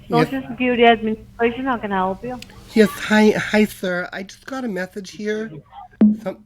Yes, Social Security Administration, how can I help you? yes. Hi, sir. I just got a message here. Some,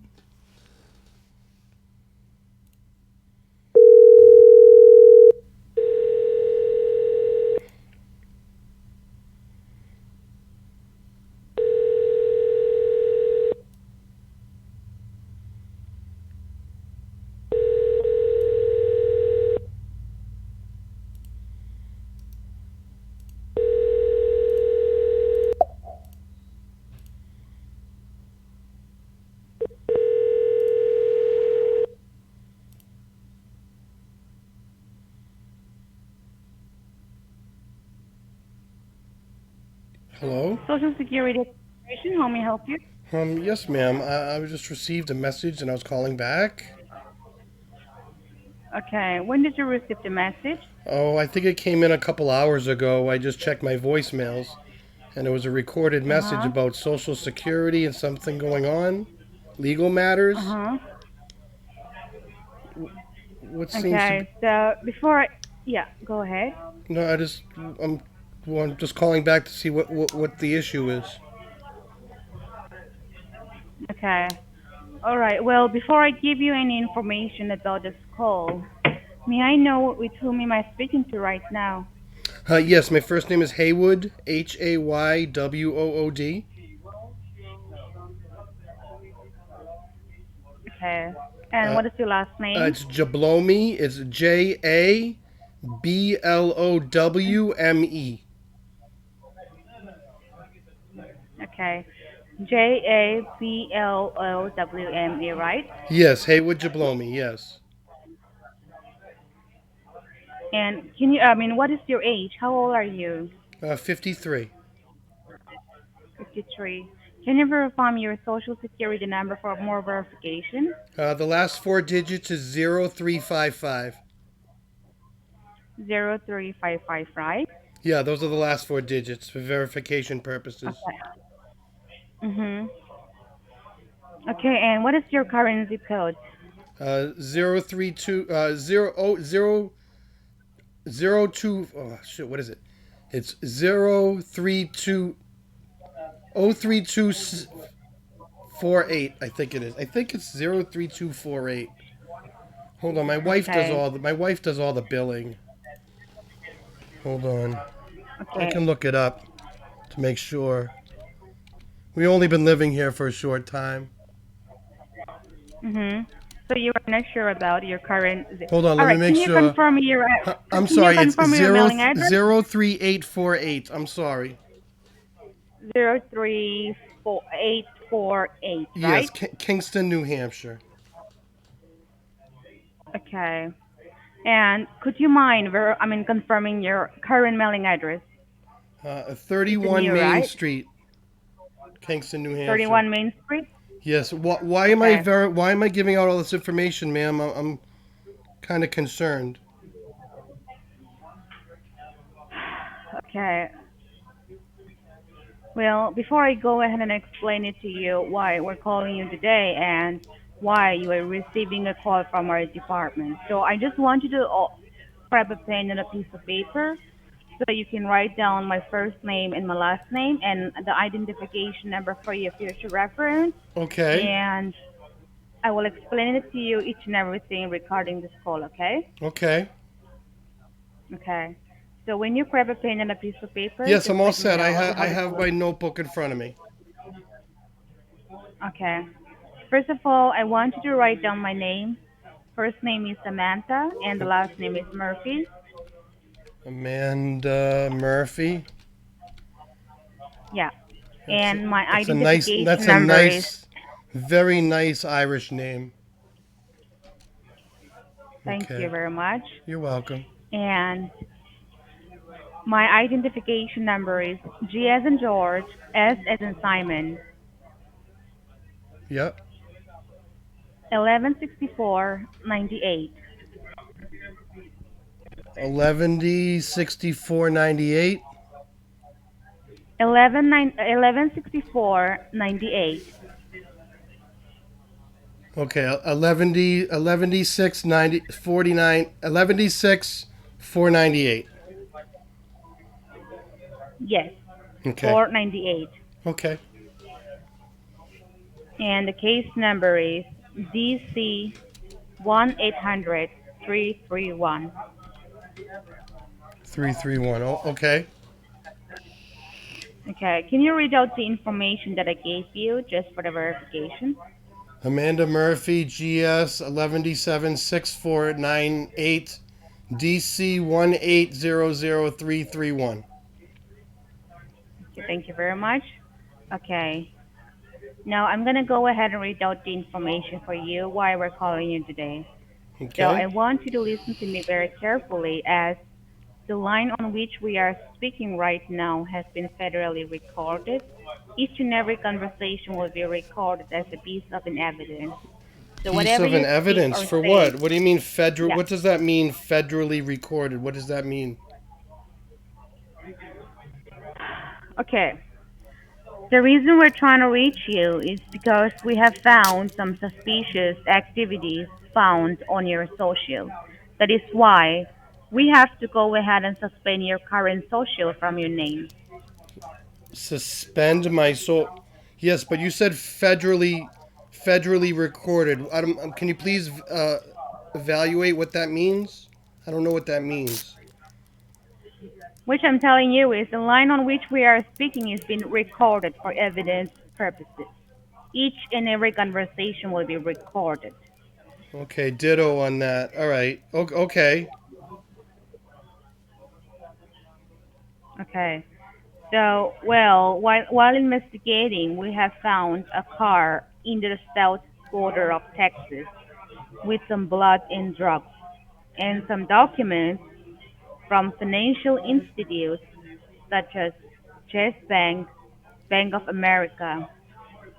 Hello. Social Security Administration, how may I help you? Yes, ma'am. I just received a message and I was calling back. Okay, when did you receive the message? Oh, I think it came in a couple hours ago. I just checked my voicemails, and it was a recorded message Uh-huh, about Social Security and something going on, legal matters. uh-huh. What seems to be? Okay, so yeah, go ahead. No, I'm just calling back to see what the issue is. Okay, all right. Well, before I give you any information about this call, may I know with whom am I speaking to right now? Yes, my first name is Haywood. Haywood. Okay, and Uh, what is your last name? it's Jablomi. It's Jablowme. Okay, Jablowme, right? Yes, Haywood Jablomi. Yes, And what is your age? How old are you? 53. 53. Can you verify me your social security number for more verification? The last four digits is 0355. 0355, right? Yeah, those are the last four digits for verification purposes. Okay. Mm-hmm. Okay, and what is your current zip code? 032 0 oh, 0 02. Oh shit, what is it? It's 032 03248. I think it is. I think it's 03248. Hold on, Okay. my wife does all the billing. Hold on. I Okay. can look it up to make sure. We only been living here for a short time. Mm-hmm. So you are not sure about your current zip. Hold on, All let me right. make sure. I'm Can you sorry, it's confirm your mailing address? 03848. I'm sorry. 034848, Yes, right? Kingston, New Hampshire. Okay. And could you mind confirming your current mailing address? It's a 31 new, Main right? Street, Kingston, New Hampshire. 31 Main Street? Yes. Okay. Why am I giving out all this information, ma'am? I'm kind of concerned. Okay. Well, before I go ahead and explain it to you why we're calling you today and why you are receiving a call from our department. So I just want you to grab a pen and a piece of paper so you can write down my first name and my last name and the identification number for your future reference. Okay. And I will explain it to you each and everything regarding this call, okay? Okay. Okay. So when you grab a pen and a piece of paper, Yes, just I'm all let me set. know I how to have spell it. my notebook in front of me. Okay. First of all, I want you to write down my name. First name is Samantha and the last name is Murphy. Amanda Murphy. Yeah. And my That's identification a number is, nice, very nice Irish name. thank you Okay. very much. You're welcome. And my identification number is G as in George, S as in Simon, Yep. 116498. 11D6498. 116498. Okay, 11D 90 49 11D 6 498. Yes, Okay. 498. Okay. And the case number is DC 1-800 331. 331. Oh, okay. Okay, can you read out the information that I gave you just for the verification? Amanda Murphy, GS 11D76498, DC 1800331. Okay, thank you very much. Okay, now I'm gonna go ahead and read out the information for you why we're calling you today. So Okay. I want you to listen to me very carefully as the line on which we are speaking right now has been federally recorded. Each and every conversation will be recorded as a piece of an evidence. So Piece whatever of an you speak evidence or for say, what? What do you mean federal? yeah, What does that mean federally recorded? What does that mean? okay. The reason we're trying to reach you is because we have found some suspicious activities found on your social. That is why we have to go ahead and suspend your current social from your name. Suspend my soul. Yes, but you said federally recorded. Can you please evaluate what that means? I don't know what that means. Which I'm telling you is the line on which we are speaking is being recorded for evidence purposes. Each and every conversation will be recorded. Okay, ditto on that. All right. Okay. Okay. So, well, while investigating, we have found a car in the south border of Texas with some blood and drugs and some documents from financial institutes such as Chase Bank, Bank of America,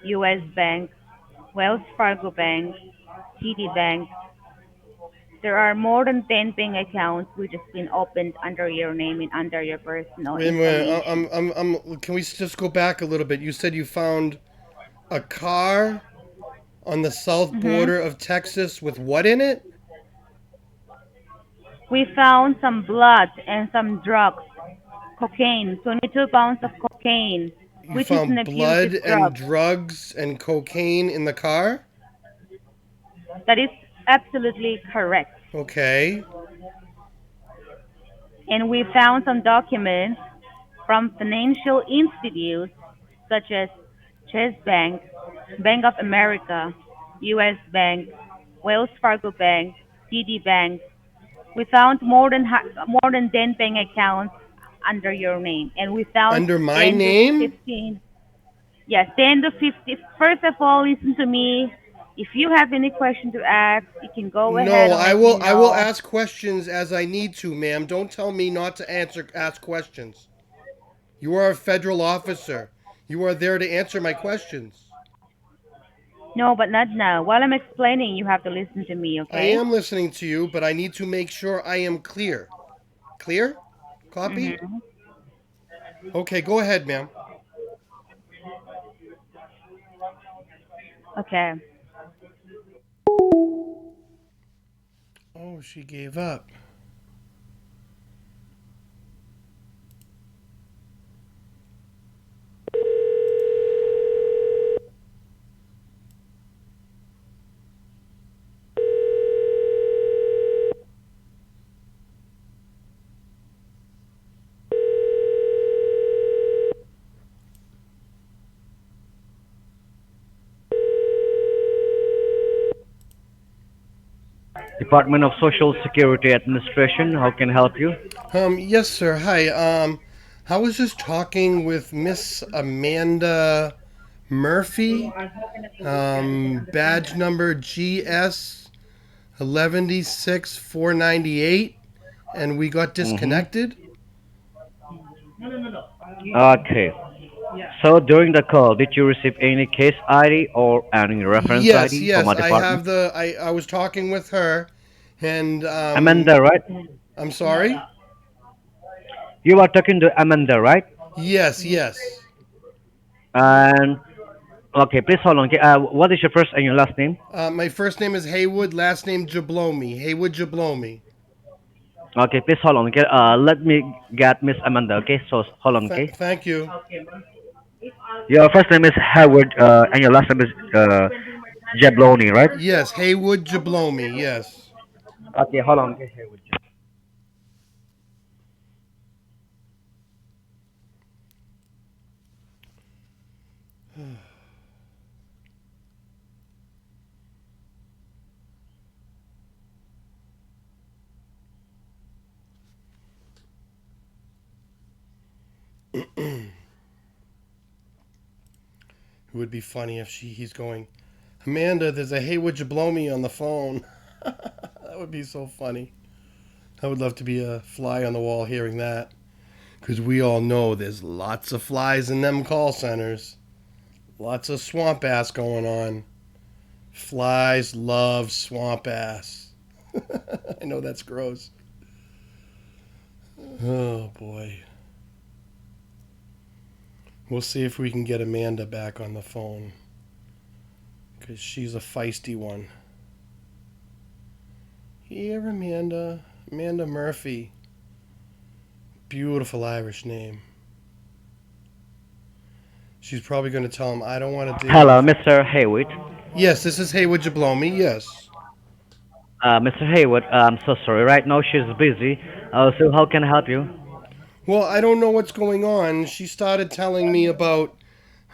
U.S. Bank, Wells Fargo Bank, TD Bank. There are more than 10 bank accounts which has been opened under your name and under your personal Wait a minute. information. Can we just go back a little bit? You said you found a car on the south hmm border of Texas with what in it? We found some blood and some drugs, cocaine, 22 pounds of cocaine, You which is an found blood abusive and drug. drugs and cocaine in the car? That is absolutely correct. Okay. And we found some documents from financial institutes such as Chase Bank, Bank of America, U.S. Bank, Wells Fargo Bank, TD Bank. We found more than 10 bank accounts under your name, and we found Under my 10 to name? 15. Yes, 10 to 50. First of all, listen to me. If you have any question to ask, you can go ahead No, and let me I will know. ask questions as I need to, ma'am. Don't tell me not to ask questions. You are a federal officer. You are there to answer my questions. No, but not now. While I'm explaining, you have to listen to me, I okay? am listening to you, but I need to make sure I am clear. Clear? Copy? Mm-hmm. Okay, go ahead, ma'am. Okay. Oh, she gave up. Department of Social Security Administration. How can I help you? Yes, sir. Hi. I was just talking with Miss Amanda Murphy. Badge number GS 116498, and we got Mm-hmm. disconnected. Okay. So during the call, did you receive any case ID or any reference Yes, ID from yes. our I department? have I was talking with her, and Amanda, right? I'm sorry. You are talking to Amanda, right? Yes, yes. And okay, please hold on. Okay, what is your first and your last name? My first name is Haywood. Last name Jablomi. Haywood Jablomi. Okay, please hold on. Okay, let me get Miss Amanda. Okay, so hold on. Okay, Thank you. your first name is Howard, and your last name is Jabloni, right? Yes, Haywood Jablomi. Yes. Okay, hold on. Okay, Howard. It would be funny if he's going, Amanda, there's a Haywood Jablomi on the phone. That would be so funny. I would love to be a fly on the wall hearing that. Because we all know there's lots of flies in them call centers. Lots of swamp ass going on. Flies love swamp ass. I know that's gross. Oh boy. We'll see if we can get Amanda back on the phone. Because she's a feisty one. Here, Amanda. Amanda Murphy. Beautiful Irish name. She's probably going to tell him, I don't want to deal Hello, with. Mr. Haywood. Yes, this is Haywood Jablomi. Yes. Mr. Haywood, I'm so sorry. Right now she's busy. So how can I help you? Well, I don't know what's going on. She started telling me about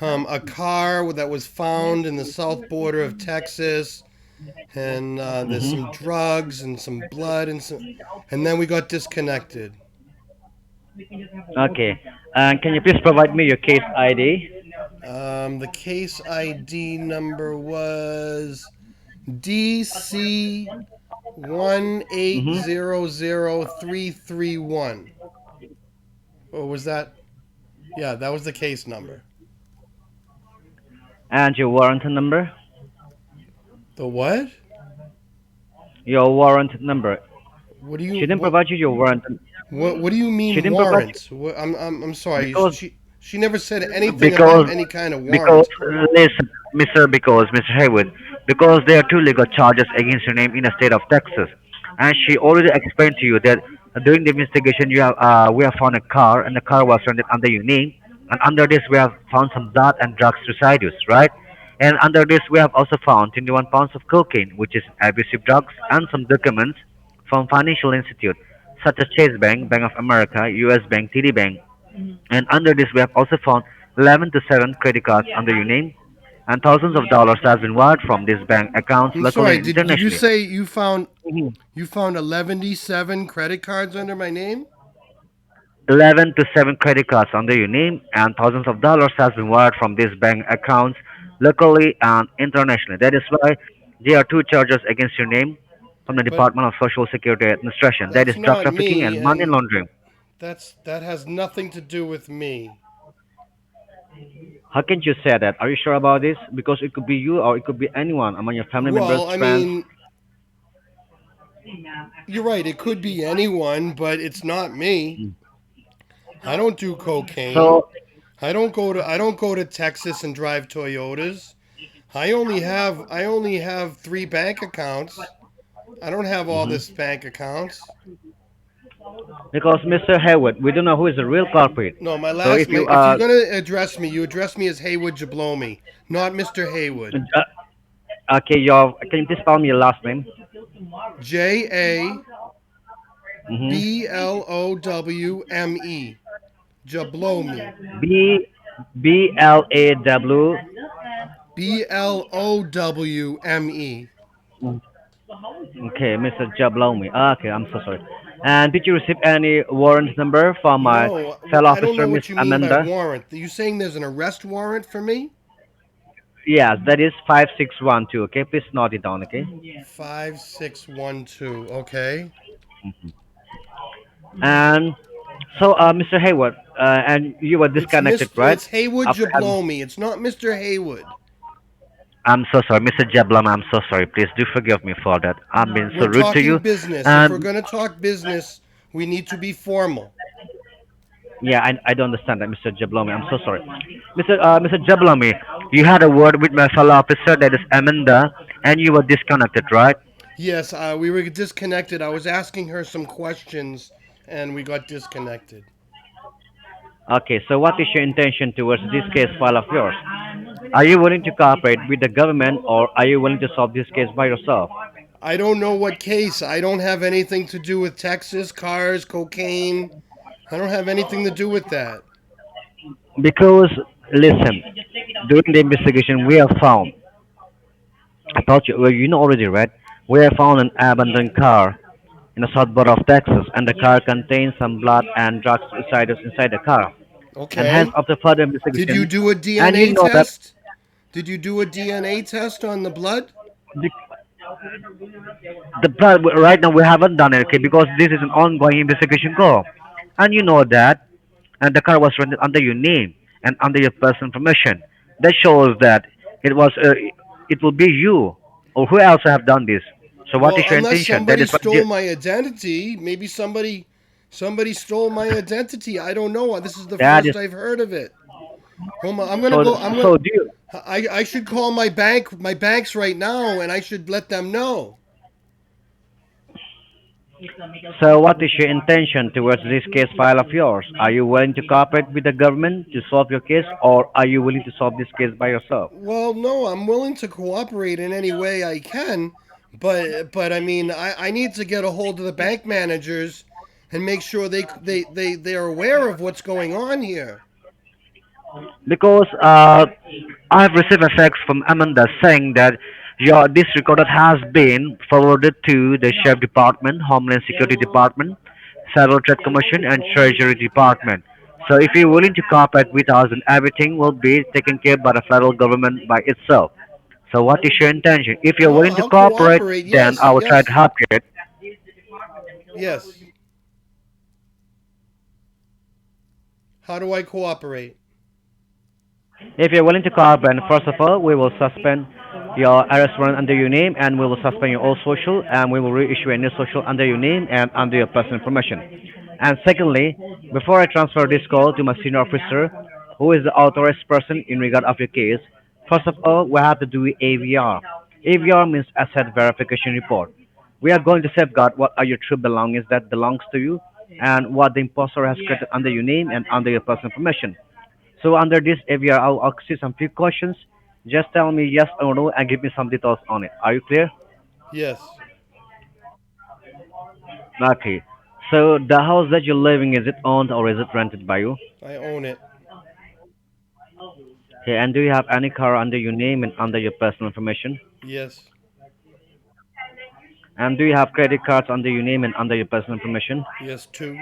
a car that was found in the south border of Texas, and there's some Hmm. drugs and some blood and then we got disconnected. Okay. And can you please provide me your case ID? The case ID number was DC Hmm. 1800331. Or was that? Yeah, that was the case number. And your warrant number? The what? Your warrant number. What do you She didn't what? provide you your warrant. What do you She mean didn't provide you warrants? I'm sorry. because She never said anything because about any kind of because warrant. listen, Mr. Haywood, because there are two legal charges against your name in the state of Texas, and she already explained to you that during the investigation we have found a car and the car was rented under your name, and under this we have found some blood and drugs residues, right? And under this we have also found 21 pounds of cocaine, which is abusive drugs, and some documents from financial institute such as Chase Bank, Bank of America, U.S. Bank, TD Bank, and under this, we have also found 11 to 7 credit cards under your name, and thousands of dollars has been wired from these bank accounts I'm locally sorry. and Did you internationally. say you found Mhm. 117 credit cards under my name? 11 to 7 credit cards under your name, and thousands of dollars has been wired from these bank accounts locally and internationally. That is why there are two charges against your name from the But Department of Social Security Administration. That is that's drug not trafficking me, and money and laundering. that has nothing to do with me. How can you say that? Are you sure about this? Because it could be you or it could be anyone among your family members, Well, I friends. mean, you're right. It could be anyone, but it's not me. I don't do cocaine. So I don't go to Texas and drive Toyotas. I only have 3 bank accounts. I don't have all Mhm. this bank accounts. Because Mr. Hayward, we don't know who is the real culprit. No, my So last if my you if you're gonna address me, you address me as Haywood Jablomi, not Mr. Haywood. okay, your can you please spell me your last name? Jablomi. Mm-hmm. Jablomi. B B L A W. Blowme. Okay, Mr. Jablomi. Okay, I'm so sorry. And did you receive any warrant number from my No, fellow I don't know officer, Miss what you mean by Amanda? warrant. Are you saying there's an arrest warrant for me? Yes, that is 5612. Okay, please note it down. Okay. 5612. Okay. And so, Mr. Hayward, and you were disconnected, right? It's Haywood After having Jablomi. It's not Mr. Haywood. I'm so sorry, Mr. Jablam. I'm so sorry. Please do forgive me for that. I've been so We're rude to talking you. business. If we're And going to talk business, we need to be formal. yeah, I don't understand that, Mr. Jablami. I'm so sorry, Mr. Jablami. You had a word with my fellow officer, that is Amanda, and you were disconnected, right? Yes, we were disconnected. I was asking her some questions, and we got disconnected. Okay, so what is your intention towards this case file of yours? Are you willing to cooperate with the government or are you willing to solve this case by yourself? I don't know what case. I don't have anything to do with Texas, cars, cocaine. I don't have anything to do with that. Because, listen, during the investigation, we have found, I thought you, well, you know already, right? We have found an abandoned car in the south border of Texas, and the car contains some blood and drugs inside the car. And hence, Okay. after further Did you investigation, do a and you DNA know that test? Did you do a DNA test on the blood? the, the blood, right now we haven't done it, okay, because this is an ongoing investigation call. And you know that, and the car was rented under your name and under your personal information. That shows that it will be you or who else have done this. So what Well, is your unless intention? That somebody is what stole my identity, maybe somebody stole my identity. I don't know. This is the that is. first I've heard of it. Hold on, I'm gonna So go. I'm gonna. so do you. I should call my banks right now, and I should let them know. So what is your intention towards this case file of yours? Are you willing to cooperate with the government to solve your case, or are you willing to solve this case by yourself? Well, no, I'm willing to cooperate in any way I can, but I mean, I need to get a hold of the bank managers and make sure they are aware of what's going on here. Because I have received a fax from Amanda saying that this recorder has been forwarded to the Sheriff Department, Homeland Security Department, Federal Trade Commission, and Treasury Department. So if you're willing to cooperate with us, then everything will be taken care by the federal government by itself. So what is your intention? If you're Well, willing to I'll cooperate, cooperate. then Yes, I will try to yes, help you. yes. How do I cooperate? If you're willing to cooperate, first of all, we will suspend your arrest warrant under your name and we will suspend your old social and we will reissue a new social under your name and under your personal information. And secondly, before I transfer this call to my senior officer, who is the authorized person in regard of your case, first of all, we have to do AVR. AVR means asset verification report. We are going to safeguard what are your true belongings that belongs to you and what the imposter has created under your name and under your personal information. So under this AVR, I'll ask you some few questions. Just tell me yes or no and give me some details on it. Are you clear? Yes, Okay. So the house that you're living, is it owned or is it rented by you? I own it. Okay. And do you have any car under your name and under your personal information? Yes, And do you have credit cards under your name and under your personal information? yes, two.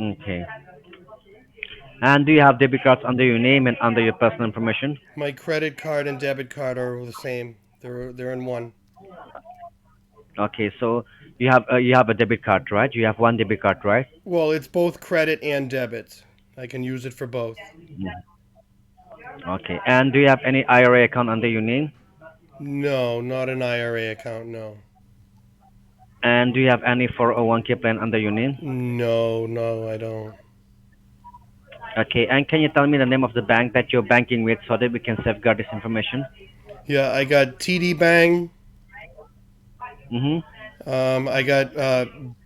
Okay. And do you have debit cards under your name and under your personal information? My credit card and debit card are the same. They're in one. Okay. So you have a debit card, right? You have one debit card, right? Well, it's both credit and debit. I can use it for both. Okay. And do you have any IRA account under your name? No, not an IRA account. No. And do you have any 401k plan under your name? No, no, I don't. Okay, and can you tell me the name of the bank that you're banking with so that we can safeguard this information? Yeah, I got TD Bang. Mm-hmm. I got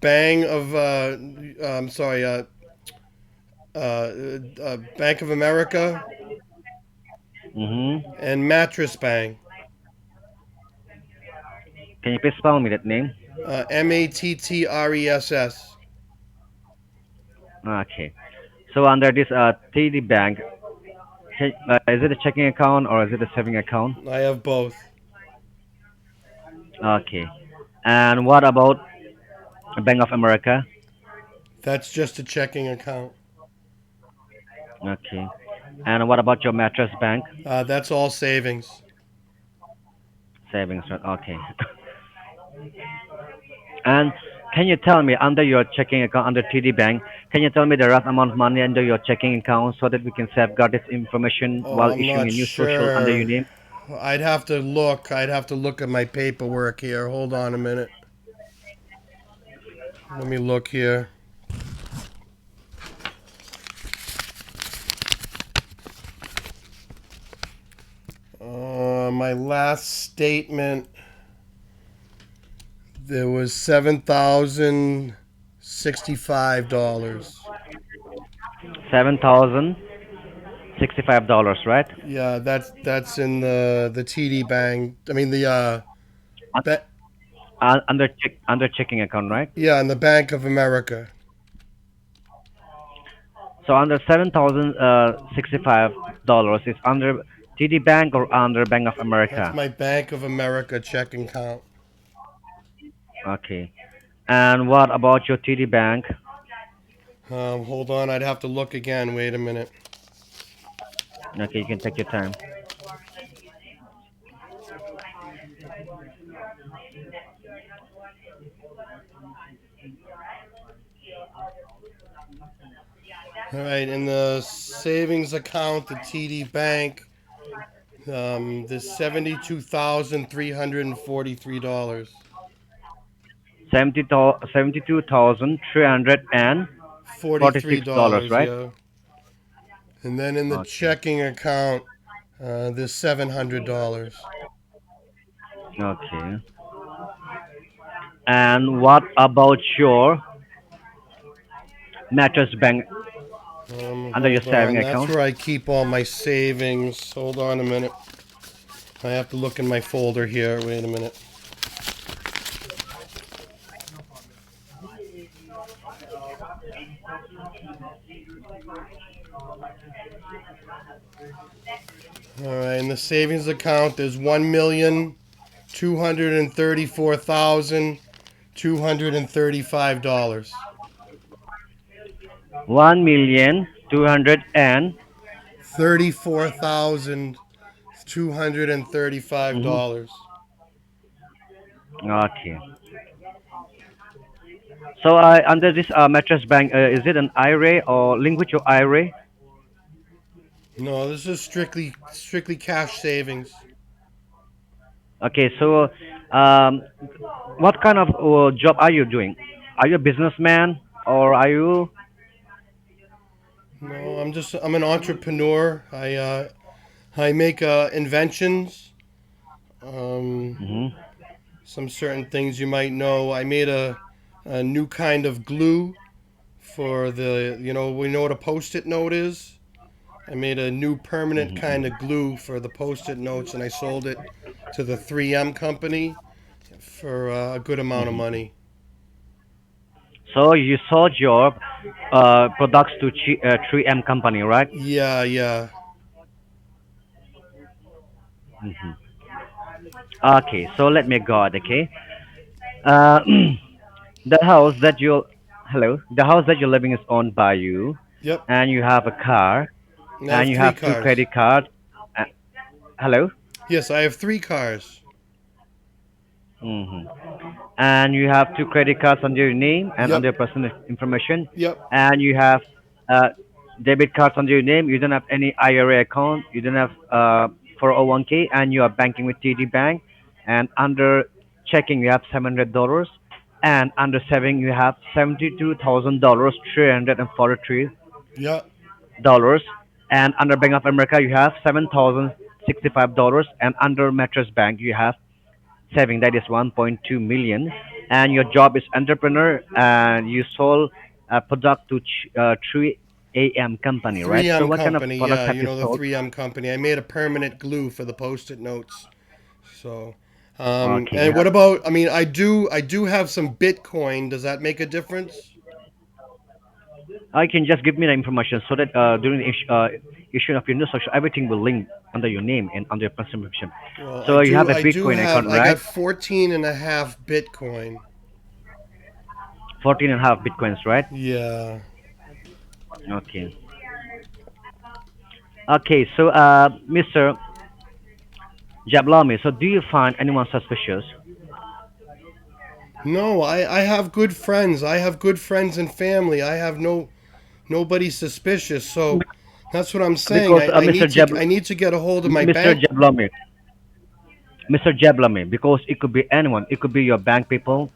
Bang of. I'm sorry. Bank of America Mm-hmm. and Mattress Bang. Can you please spell me that name? Mattress. Okay. So under this TD Bank, is it a checking account or is it a saving account? I have both. Okay. And what about Bank of America? That's just a checking account. Okay. And what about your mattress bank? That's all savings. Savings, right? Okay. And can you tell me under your checking account under TD Bank, can you tell me the rough amount of money under your checking account so that we can safeguard this information Oh, while I'm issuing not a new social under your sure. name? I'd have to look. I'd have to look at my paperwork here. Hold on a minute. Let me look here. My last statement. There was $7,065. $7,065, right? Yeah, that's in the TD Bank. I mean the Un- ba- under checking account, right? yeah, in the Bank of America. So under $7,065 is under TD Bank or under Bank of That's America. my Bank of America checking account. Okay. And what about your TD Bank? Hold on, I'd have to look again. Wait a minute. Okay, you can take your time. All right, in the savings account, the TD Bank, there's $72,343. 72,346 dollars, $43, right? yeah. And then in the Okay. checking account, there's $700. Okay. And what about your mattress bank under your Hold saving on. That's account? where I keep all my savings. Hold on a minute. I have to look in my folder here. Wait a minute. All right, in the savings account, there's $1,234,235. 1,200 and mhm. $34,235. Okay. So under this mattress bank, is it an IRA or linked with your IRA? No, this is strictly cash savings. Okay. So um, what kind of job are you doing? Are you a businessman or are you? No, I'm an entrepreneur. I make inventions. Um, Mhm. some certain things you might know. I made a new kind of glue for we know what a post-it note is. I made a new permanent Mhm. kind of Mhm. glue for the post-it notes, and I sold it to the 3M company for a good amount of Mhm. money. So you sold your products to 3M company, right? Yeah, yeah. Mhm. Okay, so let me go on, okay? Uh, the house that you, hello, the house that you're living is owned by you, Yep. and you have a car, And I and have you three have two cars. credit cards. Uh, hello? Yes, I have three cars. Hmm. And you have two credit cards under your name and under Yep. your personal information, Yep. and you have uh, debit cards under your name. You don't have any IRA account. You don't have 401k, and you are banking with TD Bank. And under checking, you have $700, and under saving, you have $72,000, Yep. $343, and under Bank of America, you have $7,065, and under Mattress Bank, you have saving that is 1.2 million, and your job is entrepreneur and you sold a product to 3am company, right? So 3M what kind of company. products Yeah, have you you know the sold? 3M company. I made a permanent glue for the post-it notes. So, Okay, you and what have. about? I mean, I do have some Bitcoin. Does that make a difference? I can just give me the information so that during the issue of your new social, everything will link under your name and under your personal information. Well, I So you have do. a I do Bitcoin have. account, I got right? 14 and a half Bitcoin. 14 and a half Bitcoins, right? Yeah. Okay. Okay, so Mr. Jablami, so do you find anyone suspicious? No, I have good friends. I have good friends and family. I have nobody suspicious. So that's what I'm saying. Because I need to I need to get a hold of my Mr. bank. Jablami, Mr. Jablami, because it could be anyone. It could be your bank people.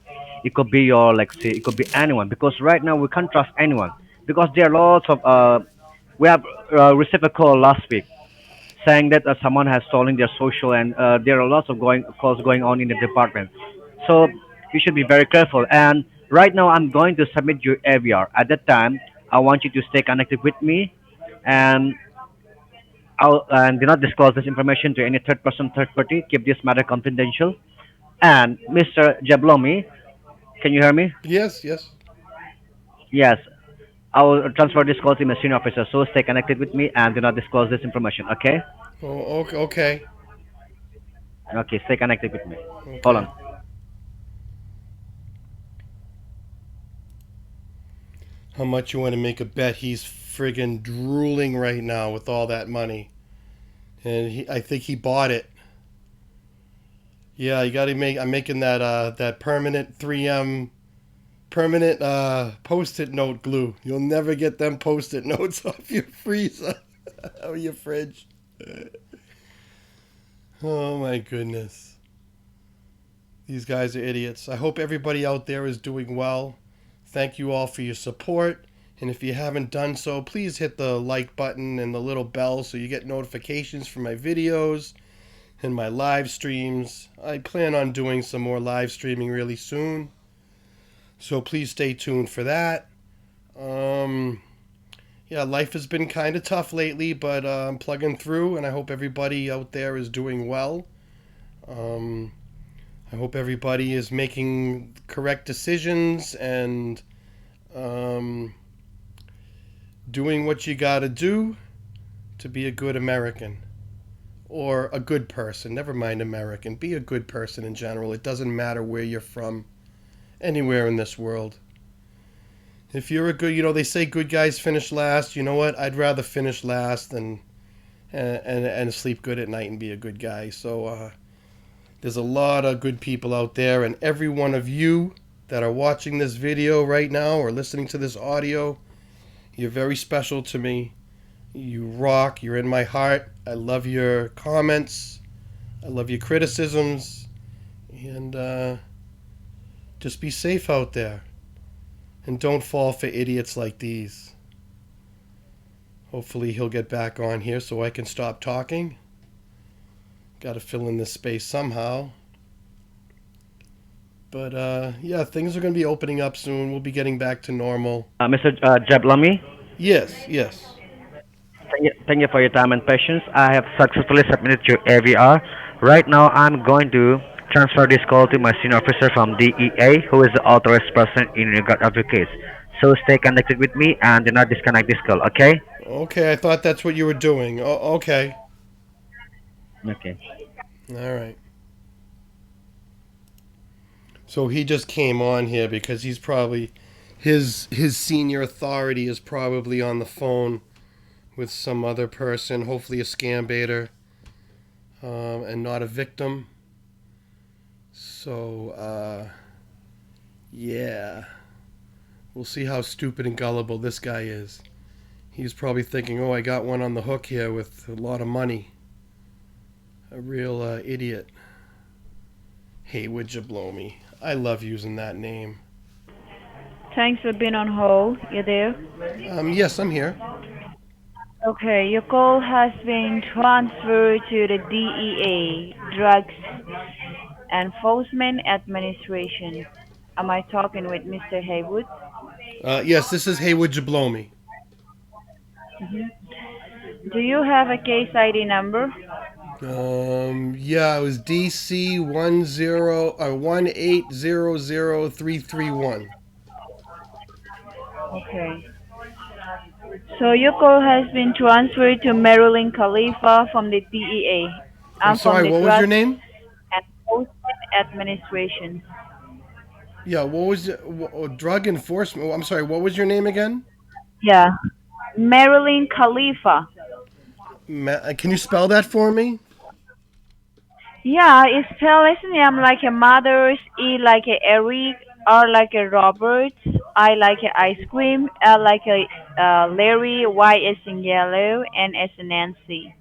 It could be your, like, say, it could be anyone. Because right now we can't trust anyone. Because there are lots of, we have received a call last week saying that someone has stolen their social, and there are lots of calls going on in the department. So You should be very careful. And right now, I'm going to submit your AVR. At that time, I want you to stay connected with me, and and do not disclose this information to any third person, third party. Keep this matter confidential. And Mr. Jablomi, can you hear me? Yes, yes. Yes. I will transfer this call to my senior officer. So stay connected with me and do not disclose this information. Okay? Oh, okay, okay, Okay. Stay connected with me. Hold on. okay. How much you want to make a bet? He's friggin' drooling right now with all that money, and I think he bought it. Yeah, you got to make. I'm making that permanent 3M permanent post-it note glue. You'll never get them post-it notes off your freezer or your fridge. Oh my goodness. These guys are idiots. I hope everybody out there is doing well. Thank you all for your support. And if you haven't done so, please hit the like button and the little bell so you get notifications for my videos and my live streams. I plan on doing some more live streaming really soon. So please stay tuned for that. Um, yeah, life has been kind of tough lately, but I'm plugging through, and I hope everybody out there is doing well. Um, I hope everybody is making correct decisions and um, doing what you got to do to be a good American or a good person. Never mind American. Be a good person in general. It doesn't matter where you're from, anywhere in this world. If you're a good, they say good guys finish last. You know what? I'd rather finish last than and sleep good at night and be a good guy. So there's a lot of good people out there, and every one of you that are watching this video right now or listening to this audio, you're very special to me. You rock. You're in my heart. I love your comments. I love your criticisms, and just be safe out there. And don't fall for idiots like these. Hopefully he'll get back on here so I can stop talking. Got to fill in this space somehow. But yeah, things are going to be opening up soon. We'll be getting back to normal. Mr. Jablami, Yes, yes. thank you for your time and patience. I have successfully submitted your AVR. Right now, I'm going to transfer this call to my senior officer from DEA, who is the authorized person in regard of your case. So stay connected with me and do not disconnect this call, okay? Okay, I thought that's what you were doing. Okay. Okay. All right. So he just came on here because he's probably his senior authority is probably on the phone with some other person, hopefully a scam baiter, and not a victim. So yeah, we'll see how stupid and gullible this guy is. He's probably thinking, "Oh, I got one on the hook here with a lot of money." A real idiot. Hey, would you blow me? I love using that name. Thanks for being on hold. You there? Yes, I'm here. Okay, your call has been transferred to the DEA, Drugs Enforcement Administration. Am I talking with Mr. Haywood? Yes, this is Hey, would you blow me? Do you have a case ID number? Yeah, it was DC 1800331. Okay. So your call has been transferred to Marilyn Khalifa from the DEA. I'm I'm from sorry, the what was your Drugs name? Enforcement Administration. Yeah, what was drug enforcement? I'm sorry, what was your name again? Yeah, Marilyn Khalifa. Can you spell that for me? Yeah, it's spelled as name like a mother's, E like a Eric, R like a Robert, I like a ice cream, L like a Larry, Y as in yellow, N as in Nancy.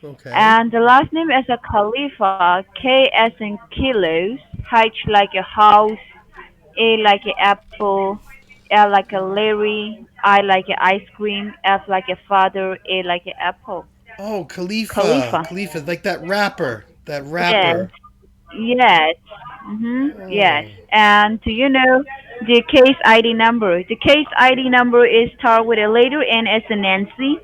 Okay. And the last name is a Khalifa, K as in kilos, H like a house, A like a apple, L like a Larry, I like a ice cream, F like a father, A like a apple. Oh, Khalifa. Khalifa. Khalifa, like that rapper. That Yes, rapper. Yes. Yes. Oh. And do you know the case ID number? The case ID number is start with a letter N as in Nancy.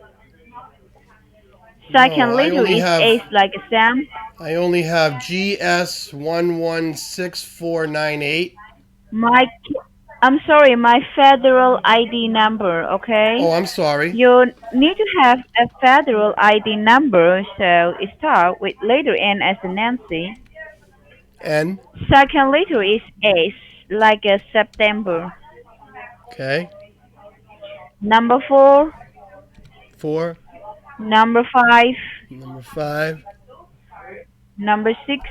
No, Second letter is S like a Sam. I only have GS116498. My, I'm sorry, my federal ID number. Okay. Oh, I'm sorry. You need to have a federal ID number, so it start with letter N as in Nancy. N. Second letter is S like a September. Okay. Number four, Four. number five, Number five. number six,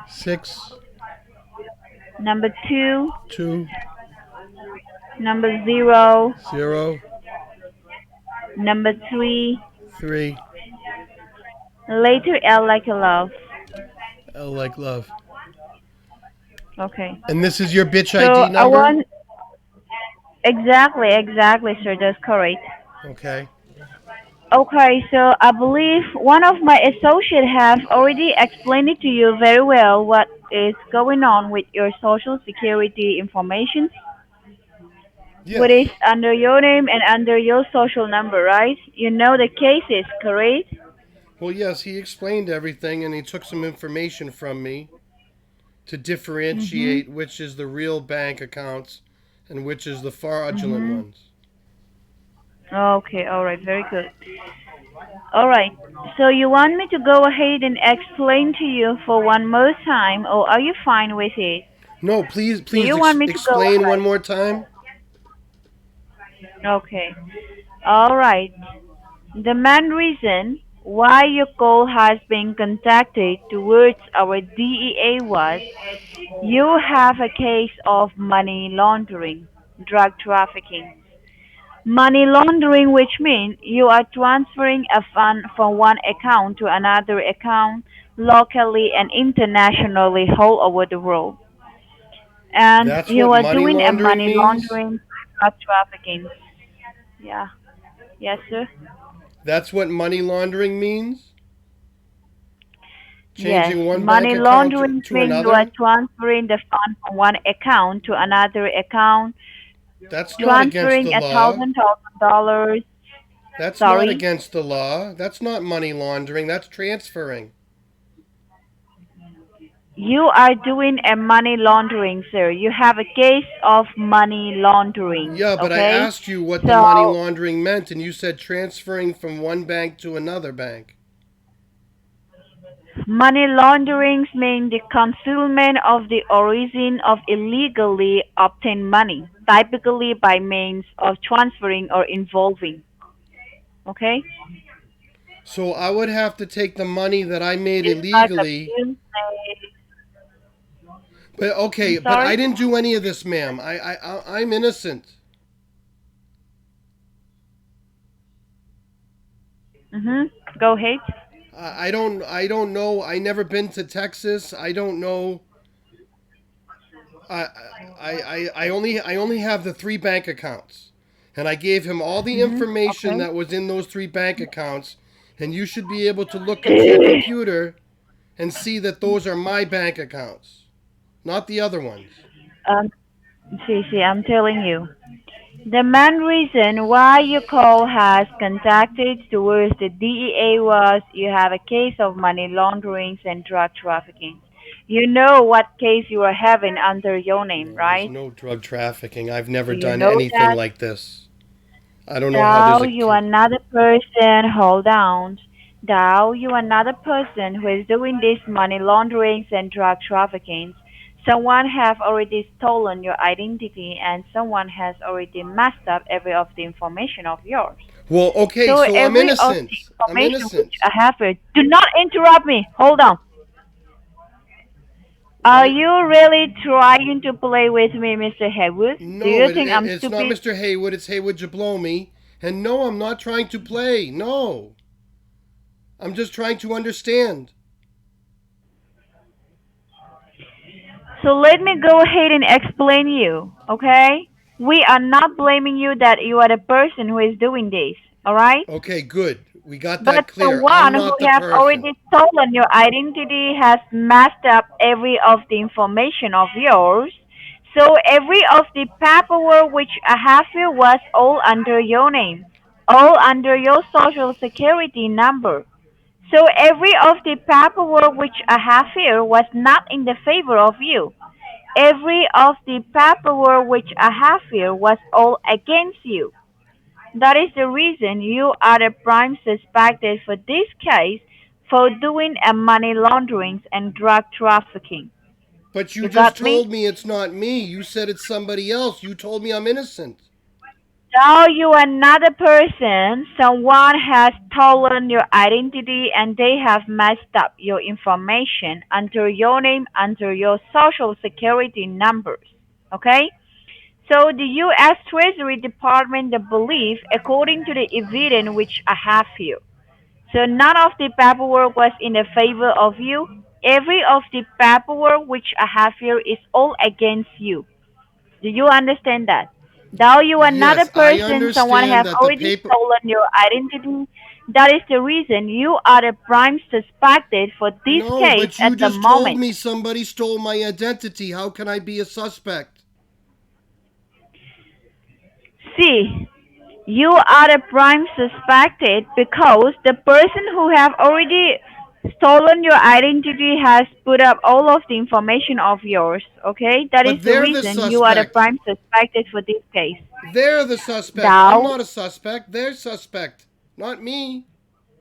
Six. number two, Two. number zero, Zero. number three, Three. later L like a love. L like love. Okay. And this is your bitch So ID I number? want exactly, sir. That's correct. Okay. Okay, so I believe one of my associates have already explained it to you very well what is going on with your social security information, what is Yes. under your name and under your social number, right? You know the cases, correct? Well, yes, he explained everything and he took some information from me to Mhm. differentiate which is the real bank accounts and which is the fraudulent Mhm. ones. Okay, all right, very good. All right. So you want me to go ahead and explain to you for one more time, or are you fine with it? No, please, Do please you want me to go explain one ahead? more time. Okay. All right. The main reason why your call has been contacted towards our DEA was you have a case of money laundering, drug trafficking. Money laundering, which means you are transferring a fund from one account to another account locally and internationally all over the world. And That's you what are money doing a laundering money means? laundering, drug trafficking. Yeah. Yes, sir. That's what money laundering means? Yes, Changing one bank money account laundering to means you are another? transferring the fund from one account to another account, That's not against transferring the a law. thousand dollars. That's not Sorry, against the law. That's not money laundering. That's transferring. you are doing a money laundering, sir. You have a case of money laundering. Yeah, but I Okay, asked you what the money so laundering meant, and you said transferring from one bank to another bank. money launderings mean the concealment of the origin of illegally obtained money, typically by means of transferring or involving. Okay. So I would have to take the money that I made It's like a illegally. business. But I'm okay, but I sorry. didn't do any of this, ma'am. I'm innocent. Mhm. Go ahead. I don't know. I never been to Texas. I don't know. I I only have the three bank accounts, and I gave him all the Mhm. information Okay. that was in those three bank accounts, and you should be able to look into your computer and see that those are my bank accounts, not the other ones. um, see, I'm telling you. The main reason why your call has contacted towards the DEA was you have a case of money launderings and drug trafficking. You know what case you are having under your name, No, there's right? no drug trafficking. I've never Do you done know anything that? like this. I don't know how there's Thou a. you another person, hold on. Thou you another person who is doing this money launderings and drug trafficking. Someone have already stolen your identity and someone has already messed up every of the information of yours. Well, okay, So so I'm every of the innocent. I'm information which innocent. I have here, do not interrupt me. Hold on. Are Why? you really trying to play with me, Mr. Haywood? Do No, you think I'm it's not stupid? Mr. Haywood. It's Haywood Jablomi. And no, I'm not trying to play. No, I'm just trying to understand. So let me go ahead and explain you, okay? We are not blaming you that you are the person who is doing this, all right? Okay, good. We got But that the clear. I'm one who not the have person. already stolen your identity has messed up every of the information of yours. So every of the paperwork which I have here was all under your name, all under your social security number. So every of the paperwork which I have here was not in the favor of you. Every of the paperwork which I have here was all against you. That is the reason you are the prime suspected for this case for doing a money laundering and drug trafficking. But you You just got me? told me it's not me. You said it's somebody else. You told me I'm innocent. Now you are another person. Someone has stolen your identity and they have messed up your information under your name, under your social security numbers. Okay? So the U.S. Treasury Department believe, according to the evidence which I have here, so none of the paperwork was in the favor of you. Every of the paperwork which I have here is all against you. Do you understand that? Though you are not a Yes, I person, someone understand have that the already paper. stolen your identity. That is the reason you are the prime suspected for this No, case but you at the just told moment. me somebody stole my identity. How can I be a suspect? See, you are the prime suspected because the person who have already stolen your identity has put up all of the information of yours. Okay, that is But the they're the reason you are the suspect. prime suspected for this case. They're the suspect. I'm Now, not a suspect. They're suspect. Not me.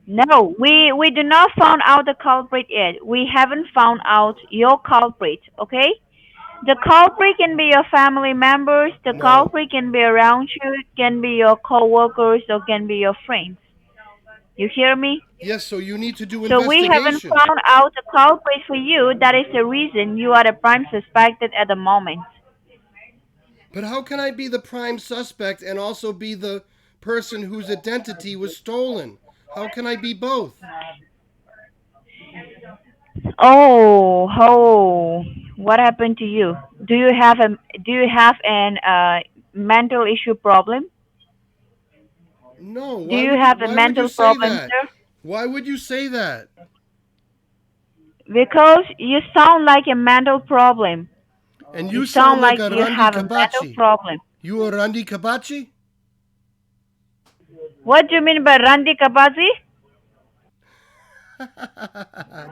no, we do not found out the culprit yet. We haven't found out your culprit. Okay, the culprit can be your family members. The No. culprit can be around you. Can be your coworkers or can be your friends. You hear me? Yes, so you need to do So we haven't investigation. found out the culprit for you. That is the reason you are the prime suspected at the moment. But how can I be the prime suspect and also be the person whose identity was stolen? How can I be both? Oh, what happened to you? Do you have an mental issue problem? No, Do you have a why would you mental say problem, that? sir? Why would you say that? Because you sound like a mental problem. And You you sound sound like like a you Randi have a mental Kabachi. problem. You a Randi Kabachi? What do you mean by Randi Kabazi?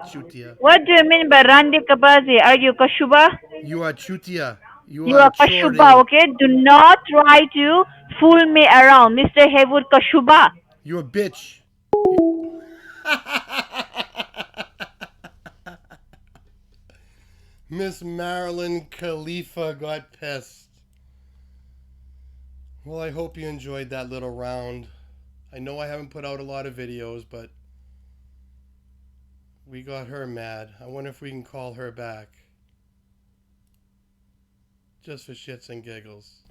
Chutia. What do you mean by Randi Kabazi? Are you Kashuba? You are Chutia. You You are are Kashuba, Chorde. okay? Do not try to fool me around, Mr. Haywood Kashuba. You a bitch. You- Miss Marilyn Khalifa got pissed. Well, I hope you enjoyed that little round. I know I haven't put out a lot of videos, but we got her mad. I wonder if we can call her back. Just for shits and giggles.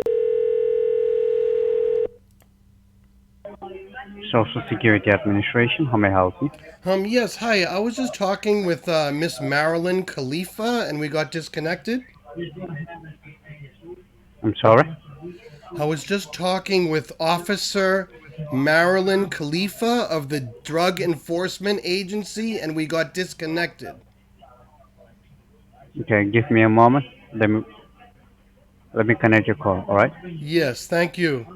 Social Security Administration, how may I help you? Yes, hi. I was just talking with Miss Marilyn Khalifa and we got disconnected. I'm sorry? I was just talking with Officer Marilyn Khalifa of the Drug Enforcement Agency and we got disconnected. Okay, give me a moment. Let me connect your call, alright? Yes, thank you.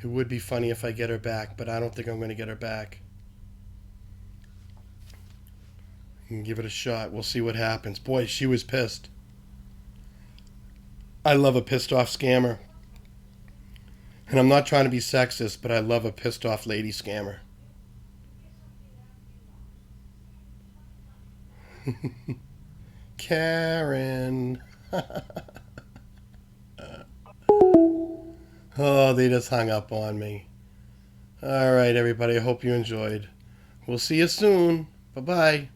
It would be funny if I get her back, but I don't think I'm going to get her back. You can give it a shot. We'll see what happens. Boy, she was pissed. I love a pissed off scammer. And I'm not trying to be sexist, but I love a pissed off lady scammer. Karen. Oh, they just hung up on me. All right, everybody. I hope you enjoyed. We'll see you soon. Bye bye.